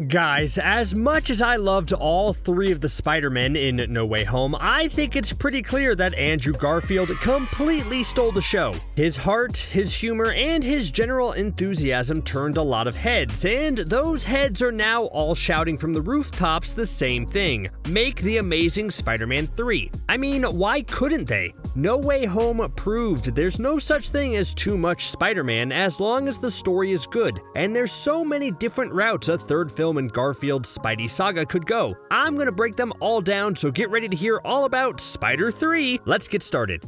Guys, as much as I loved all three of the Spider-Men in No Way Home, I think it's pretty clear that Andrew Garfield completely stole the show. His heart, his humor, and his general enthusiasm turned a lot of heads, and those heads are now all shouting from the rooftops the same thing: make the Amazing Spider-Man 3. I mean, why couldn't they? No Way Home proved there's no such thing as too much Spider-Man as long as the story is good, and there's so many different routes a third film in Garfield's Spidey saga could go. I'm gonna break them all down, so get ready to hear all about Spider 3. Let's get started.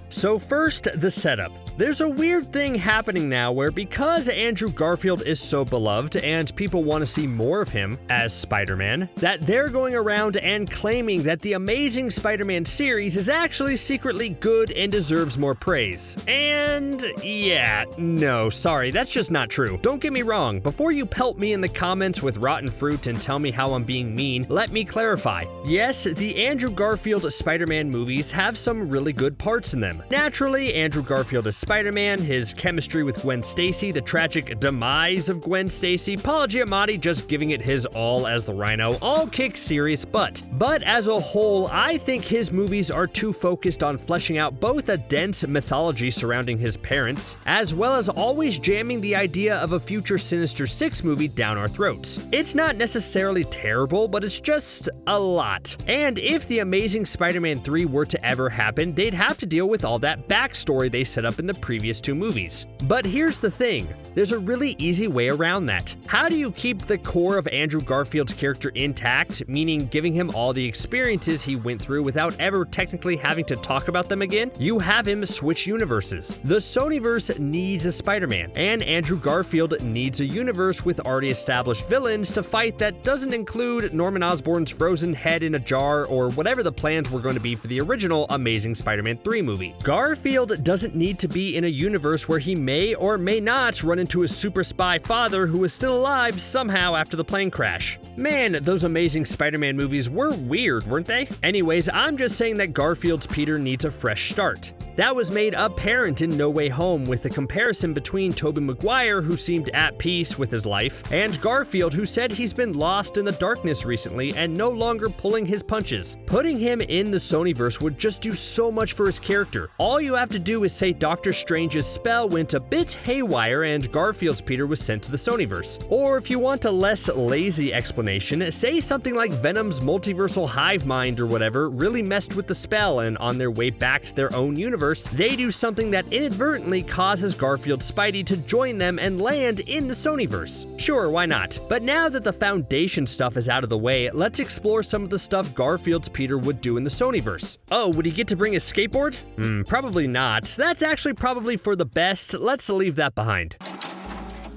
So first, the setup. There's a weird thing happening now where because Andrew Garfield is so beloved and people want to see more of him as Spider-Man, that they're going around and claiming that the Amazing Spider-Man series is actually secretly good and deserves more praise. And yeah, no, sorry, that's just not true. Don't get me wrong, before you pelt me in the comments with rotten fruit and tell me how I'm being mean, let me clarify. Yes, the Andrew Garfield Spider-Man movies have some really good parts in them. Naturally, Andrew Garfield is Spider-Man, his chemistry with Gwen Stacy, the tragic demise of Gwen Stacy, Paul Giamatti just giving it his all as the Rhino, all kick serious butt. But as a whole, I think his movies are too focused on fleshing out both a dense mythology surrounding his parents, as well as always jamming the idea of a future Sinister Six movie down our throats. It's not necessarily terrible, but it's just a lot. And if the Amazing Spider-Man 3 were to ever happen, they'd have to deal with all that backstory they set up in the previous two movies. But here's the thing, there's a really easy way around that. How do you keep the core of Andrew Garfield's character intact, meaning giving him all the experiences he went through without ever technically having to talk about them again? You have him switch universes. The Sonyverse needs a Spider-Man, and Andrew Garfield needs a universe with already established villains to fight that doesn't include Norman Osborn's frozen head in a jar or whatever the plans were going to be for the original Amazing Spider-Man 3 movie. Garfield doesn't need to be in a universe where he may or may not run into his super spy father who is still alive somehow after the plane crash. Man, those Amazing Spider-Man movies were weird, weren't they? Anyways, I'm just saying that Garfield's Peter needs a fresh start. That was made apparent in No Way Home with the comparison between Tobey Maguire, who seemed at peace with his life, and Garfield, who said he's been lost in the darkness recently and no longer pulling his punches. Putting him in the Sonyverse would just do so much for his character. All you have to do is say Doctor Strange's spell went a bit haywire and Garfield's Peter was sent to the Sonyverse. Or if you want a less lazy explanation, say something like Venom's multiversal hive mind or whatever really messed with the spell, and on their way back to their own universe, they do something that inadvertently causes Garfield's Spidey to join them and land in the Sonyverse. Sure, why not? But now that the Foundation stuff is out of the way, let's explore some of the stuff Garfield's Peter would do in the Sonyverse. Oh, would he get to bring his skateboard? Probably not. That's actually probably for the best. Let's leave that behind.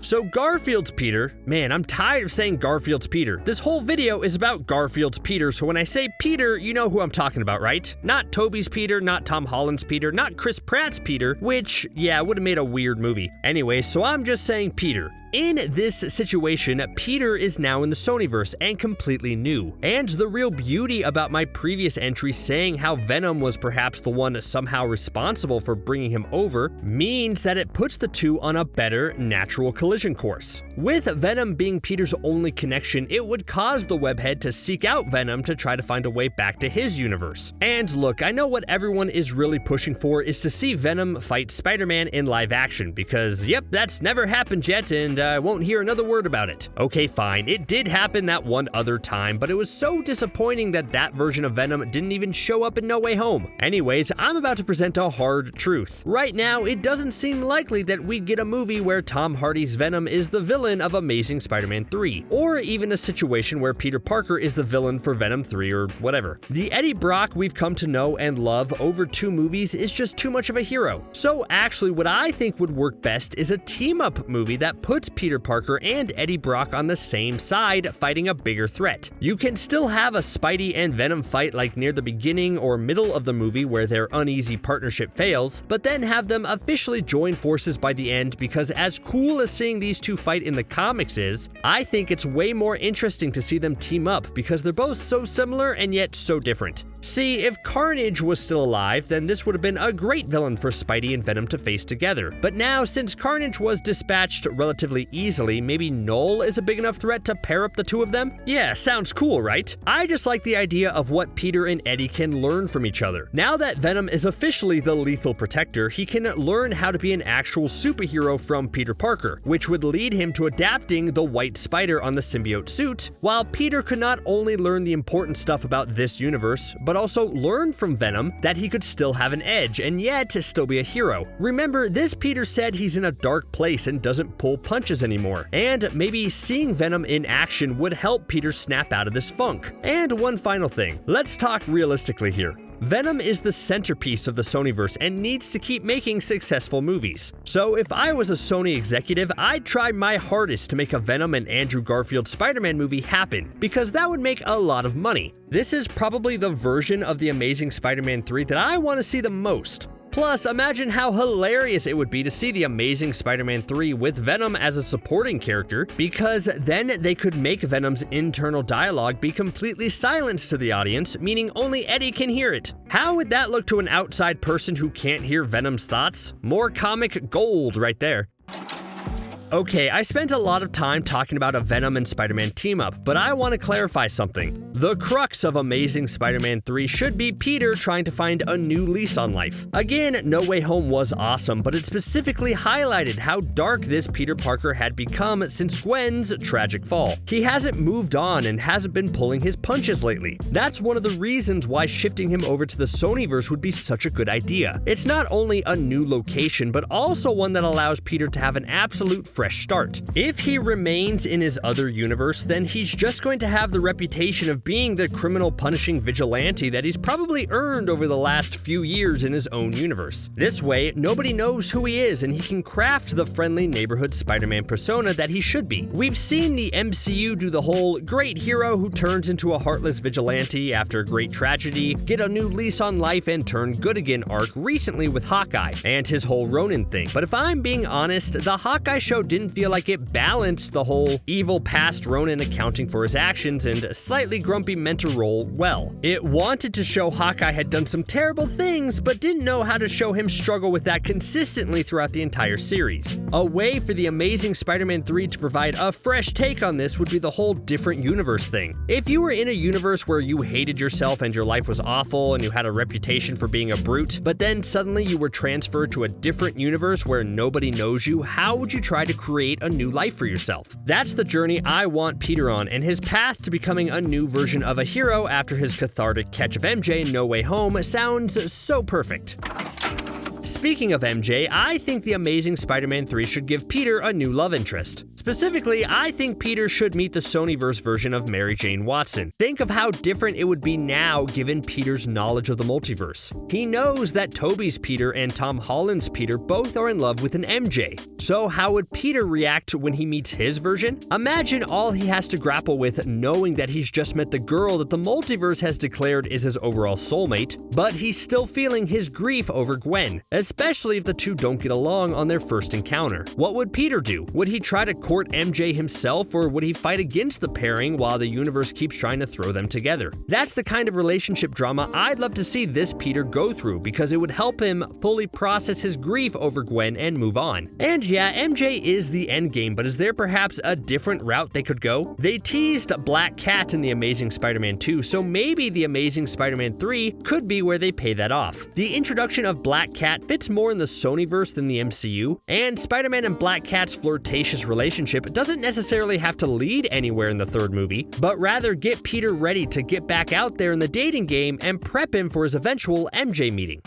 So Garfield's Peter, man, I'm tired of saying Garfield's Peter. This whole video is about Garfield's Peter, so when I say Peter, you know who I'm talking about, right? Not Tobey's Peter, not Tom Holland's Peter, not Chris Pratt's Peter, which, yeah, would have made a weird movie. Anyway, so I'm just saying Peter. In this situation, Peter is now in the Sonyverse and completely new. And the real beauty about my previous entry saying how Venom was perhaps the one somehow responsible for bringing him over means that it puts the two on a better natural collision course. With Venom being Peter's only connection, it would cause the webhead to seek out Venom to try to find a way back to his universe. And look, I know what everyone is really pushing for is to see Venom fight Spider-Man in live action, because yep, that's never happened yet, and I won't hear another word about it. Okay, fine, it did happen that one other time, but it was so disappointing that that version of Venom didn't even show up in No Way Home. Anyways, I'm about to present a hard truth. Right now, it doesn't seem likely that we'd get a movie where Tom Hardy's Venom is the villain of Amazing Spider-Man 3, or even a situation where Peter Parker is the villain for Venom 3 or whatever. The Eddie Brock we've come to know and love over two movies is just too much of a hero. So actually, what I think would work best is a team-up movie that puts Peter Parker and Eddie Brock on the same side, fighting a bigger threat. You can still have a Spidey and Venom fight like near the beginning or middle of the movie where their uneasy partnership fails, but then have them officially join forces by the end, because as cool as seeing these two fight in the comics is, I think it's way more interesting to see them team up because they're both so similar and yet so different. See, if Carnage was still alive, then this would have been a great villain for Spidey and Venom to face together. But now, since Carnage was dispatched relatively easily, maybe Null is a big enough threat to pair up the two of them? Yeah, sounds cool, right? I just like the idea of what Peter and Eddie can learn from each other. Now that Venom is officially the lethal protector, he can learn how to be an actual superhero from Peter Parker, which would lead him to adapting the white spider on the symbiote suit, while Peter could not only learn the important stuff about this universe, but also learn from Venom that he could still have an edge and yet still be a hero. Remember, this Peter said he's in a dark place and doesn't pull punches anymore, and maybe seeing Venom in action would help Peter snap out of this funk. And one final thing, let's talk realistically here. Venom is the centerpiece of the Sonyverse and needs to keep making successful movies. So if I was a Sony executive, I'd try my hardest to make a Venom and Andrew Garfield Spider-Man movie happen, because that would make a lot of money. This is probably the version of The Amazing Spider-Man 3 that I want to see the most. Plus, imagine how hilarious it would be to see The Amazing Spider-Man 3 with Venom as a supporting character, because then they could make Venom's internal dialogue be completely silenced to the audience, meaning only Eddie can hear it. How would that look to an outside person who can't hear Venom's thoughts? More comic gold right there. Okay, I spent a lot of time talking about a Venom and Spider-Man team-up, but I want to clarify something. The crux of Amazing Spider-Man 3 should be Peter trying to find a new lease on life. Again, No Way Home was awesome, but it specifically highlighted how dark this Peter Parker had become since Gwen's tragic fall. He hasn't moved on and hasn't been pulling his punches lately. That's one of the reasons why shifting him over to the Sonyverse would be such a good idea. It's not only a new location, but also one that allows Peter to have an absolute fresh start. If he remains in his other universe, then he's just going to have the reputation of being the criminal punishing vigilante that he's probably earned over the last few years in his own universe. This way, nobody knows who he is and he can craft the friendly neighborhood Spider-Man persona that he should be. We've seen the MCU do the whole great hero who turns into a heartless vigilante after a great tragedy, get a new lease on life and turn good again arc recently with Hawkeye and his whole Ronin thing. But if I'm being honest, the Hawkeye show didn't feel like it balanced the whole evil past Ronin accounting for his actions and slightly grumpy mentor role well. It wanted to show Hawkeye had done some terrible things, but didn't know how to show him struggle with that consistently throughout the entire series. A way for The Amazing Spider-Man 3 to provide a fresh take on this would be the whole different universe thing. If you were in a universe where you hated yourself and your life was awful and you had a reputation for being a brute, but then suddenly you were transferred to a different universe where nobody knows you, how would you try to create a new life for yourself? That's the journey I want Peter on, and his path to becoming a new version of a hero after his cathartic catch of MJ in No Way Home sounds so perfect. Speaking of MJ, I think The Amazing Spider-Man 3 should give Peter a new love interest. Specifically, I think Peter should meet the Sonyverse version of Mary Jane Watson. Think of how different it would be now given Peter's knowledge of the multiverse. He knows that Tobey's Peter and Tom Holland's Peter both are in love with an MJ. So how would Peter react when he meets his version? Imagine all he has to grapple with knowing that he's just met the girl that the multiverse has declared is his overall soulmate, but he's still feeling his grief over Gwen, especially if the two don't get along on their first encounter. What would Peter do? Would he try to court MJ himself, or would he fight against the pairing while the universe keeps trying to throw them together? That's the kind of relationship drama I'd love to see this Peter go through, because it would help him fully process his grief over Gwen and move on. And yeah, MJ is the endgame, but is there perhaps a different route they could go? They teased Black Cat in The Amazing Spider-Man 2, so maybe The Amazing Spider-Man 3 could be where they pay that off. The introduction of Black Cat fits more in the Sonyverse than the MCU, and Spider-Man and Black Cat's flirtatious relationship doesn't necessarily have to lead anywhere in the third movie, but rather get Peter ready to get back out there in the dating game and prep him for his eventual MJ meeting.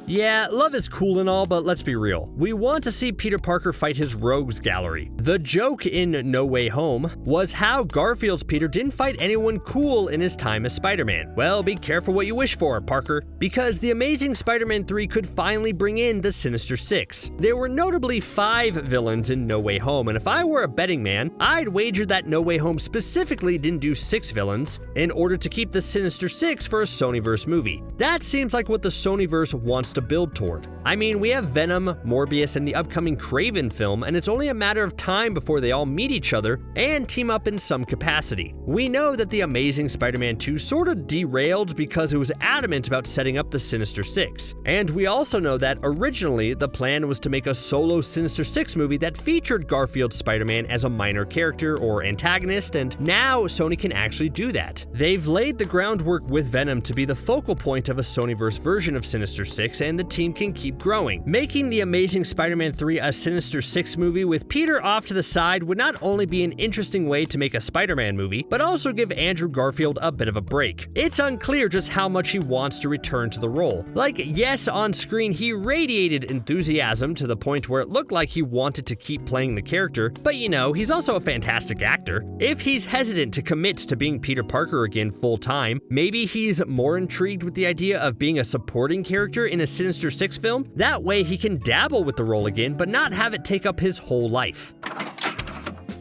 Yeah, love is cool and all, but let's be real. We want to see Peter Parker fight his rogues gallery. The joke in No Way Home was how Garfield's Peter didn't fight anyone cool in his time as Spider-Man. Well, be careful what you wish for, Parker, because The Amazing Spider-Man 3 could finally bring in the Sinister Six. There were notably 5 villains in No Way Home, and if I were a betting man, I'd wager that No Way Home specifically didn't do 6 villains in order to keep the Sinister Six for a Sonyverse movie. That seems like what the Sonyverse wants to to build toward. I mean, we have Venom, Morbius, and the upcoming Kraven film, and it's only a matter of time before they all meet each other and team up in some capacity. We know that the Amazing Spider-Man 2 sort of derailed because it was adamant about setting up the Sinister Six. And we also know that originally the plan was to make a solo Sinister Six movie that featured Garfield's Spider-Man as a minor character or antagonist, and now Sony can actually do that. They've laid the groundwork with Venom to be the focal point of a Sonyverse version of Sinister Six, and the team can keep growing. Making the Amazing Spider-Man 3 a Sinister Six movie with Peter off to the side would not only be an interesting way to make a Spider-Man movie, but also give Andrew Garfield a bit of a break. It's unclear just how much he wants to return to the role. Like, yes, on screen he radiated enthusiasm to the point where it looked like he wanted to keep playing the character, but you know, he's also a fantastic actor. If he's hesitant to commit to being Peter Parker again full-time, maybe he's more intrigued with the idea of being a supporting character in a Sinister Six film. That way he can dabble with the role again, but not have it take up his whole life.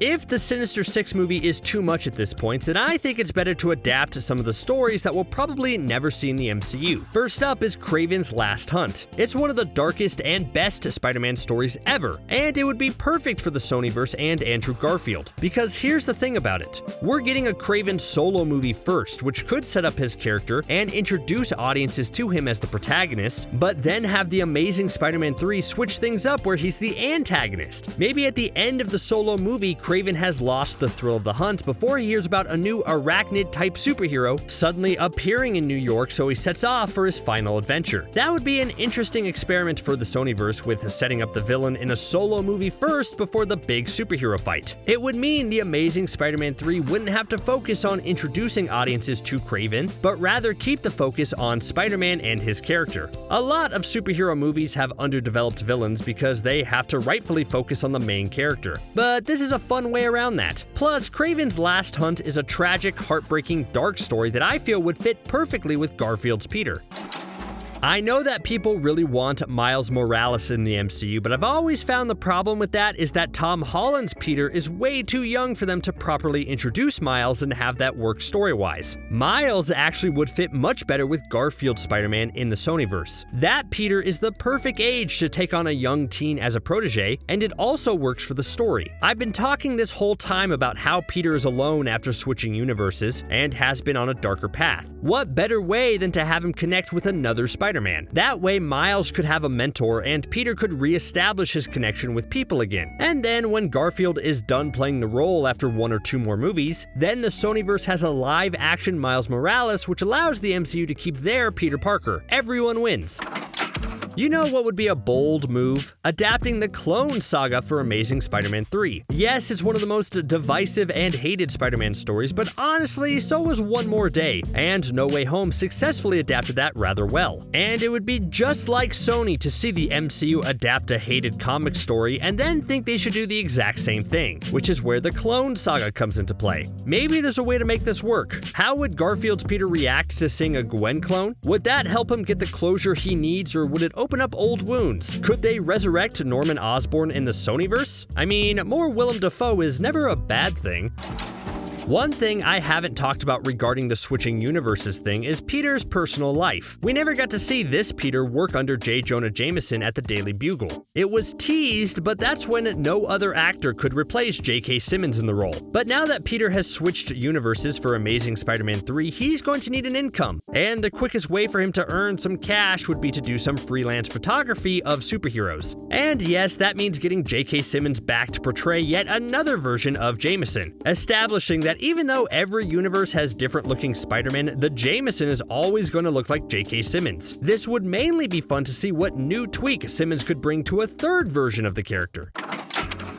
If the Sinister Six movie is too much at this point, then I think it's better to adapt some of the stories that we'll probably never see in the MCU. First up is Kraven's Last Hunt. It's one of the darkest and best Spider-Man stories ever, and it would be perfect for the Sonyverse and Andrew Garfield. Because here's the thing about it. We're getting a Kraven solo movie first, which could set up his character and introduce audiences to him as the protagonist, but then have the Amazing Spider-Man 3 switch things up where he's the antagonist. Maybe at the end of the solo movie, Kraven has lost the thrill of the hunt before he hears about a new arachnid-type superhero suddenly appearing in New York, so he sets off for his final adventure. That would be an interesting experiment for the Sonyverse, with setting up the villain in a solo movie first before the big superhero fight. It would mean the Amazing Spider-Man 3 wouldn't have to focus on introducing audiences to Kraven, but rather keep the focus on Spider-Man and his character. A lot of superhero movies have underdeveloped villains because they have to rightfully focus on the main character. But this is a fun way around that. Plus, Kraven's Last Hunt is a tragic, heartbreaking, dark story that I feel would fit perfectly with Garfield's Peter. I know that people really want Miles Morales in the MCU, but I've always found the problem with that is that Tom Holland's Peter is way too young for them to properly introduce Miles and have that work story-wise. Miles actually would fit much better with Garfield's Spider-Man in the Sonyverse. That Peter is the perfect age to take on a young teen as a protege, and it also works for the story. I've been talking this whole time about how Peter is alone after switching universes and has been on a darker path. What better way than to have him connect with another Spider-Man? That way, Miles could have a mentor and Peter could re-establish his connection with people again. And then when Garfield is done playing the role after 1 or 2 more movies, then the Sonyverse has a live-action Miles Morales, which allows the MCU to keep their Peter Parker. Everyone wins. You know what would be a bold move? Adapting the Clone Saga for Amazing Spider-Man 3. Yes, it's one of the most divisive and hated Spider-Man stories, but honestly, so was One More Day, and No Way Home successfully adapted that rather well. And it would be just like Sony to see the MCU adapt a hated comic story and then think they should do the exact same thing, which is where the Clone Saga comes into play. Maybe there's a way to make this work. How would Garfield's Peter react to seeing a Gwen clone? Would that help him get the closure he needs, or would it open up old wounds? Could they resurrect Norman Osborn in the Sonyverse? I mean, more Willem Dafoe is never a bad thing. One thing I haven't talked about regarding the switching universes thing is Peter's personal life. We never got to see this Peter work under J. Jonah Jameson at the Daily Bugle. It was teased, but that's when no other actor could replace J.K. Simmons in the role. But now that Peter has switched universes for Amazing Spider-Man 3, he's going to need an income. And the quickest way for him to earn some cash would be to do some freelance photography of superheroes. And yes, that means getting J.K. Simmons back to portray yet another version of Jameson, establishing that even though every universe has different looking Spider-Man, the Jameson is always going to look like J.K. Simmons. This would mainly be fun to see what new tweak Simmons could bring to a third version of the character.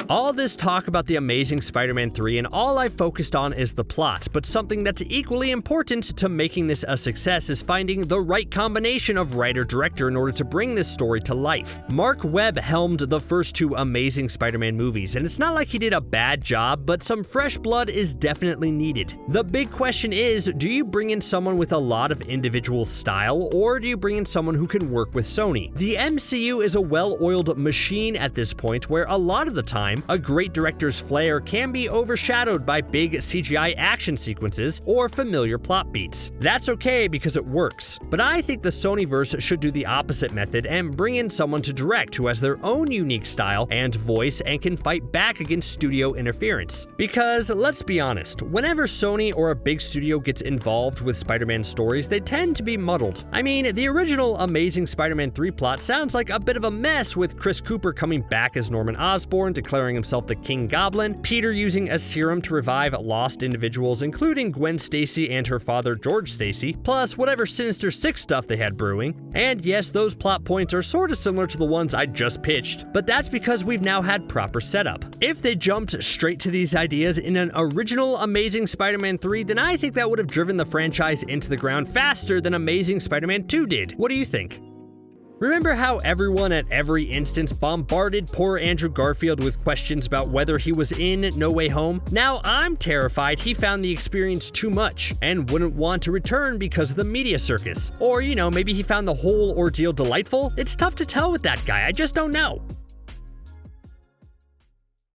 All this talk about the Amazing Spider-Man 3 and all I've focused on is the plot, but something that's equally important to making this a success is finding the right combination of writer-director in order to bring this story to life. Mark Webb helmed the first 2 Amazing Spider-Man movies, and it's not like he did a bad job, but some fresh blood is definitely needed. The big question is, do you bring in someone with a lot of individual style, or do you bring in someone who can work with Sony? The MCU is a well-oiled machine at this point where a lot of the time, time, a great director's flair can be overshadowed by big CGI action sequences or familiar plot beats. That's okay because it works. But I think the Sonyverse should do the opposite method and bring in someone to direct who has their own unique style and voice and can fight back against studio interference. Because, let's be honest, whenever Sony or a big studio gets involved with Spider-Man stories, they tend to be muddled. I mean, the original Amazing Spider-Man 3 plot sounds like a bit of a mess, with Chris Cooper coming back as Norman Osborn, declaring himself the King Goblin, Peter using a serum to revive lost individuals, including Gwen Stacy and her father George Stacy, plus whatever Sinister Six stuff they had brewing. And yes, those plot points are sorta similar to the ones I just pitched, but that's because we've now had proper setup. If they jumped straight to these ideas in an original Amazing Spider-Man 3, then I think that would have driven the franchise into the ground faster than Amazing Spider-Man 2 did. What do you think? Remember how everyone at every instance bombarded poor Andrew Garfield with questions about whether he was in No Way Home? Now I'm terrified he found the experience too much and wouldn't want to return because of the media circus. Or, maybe he found the whole ordeal delightful? It's tough to tell with that guy, I just don't know.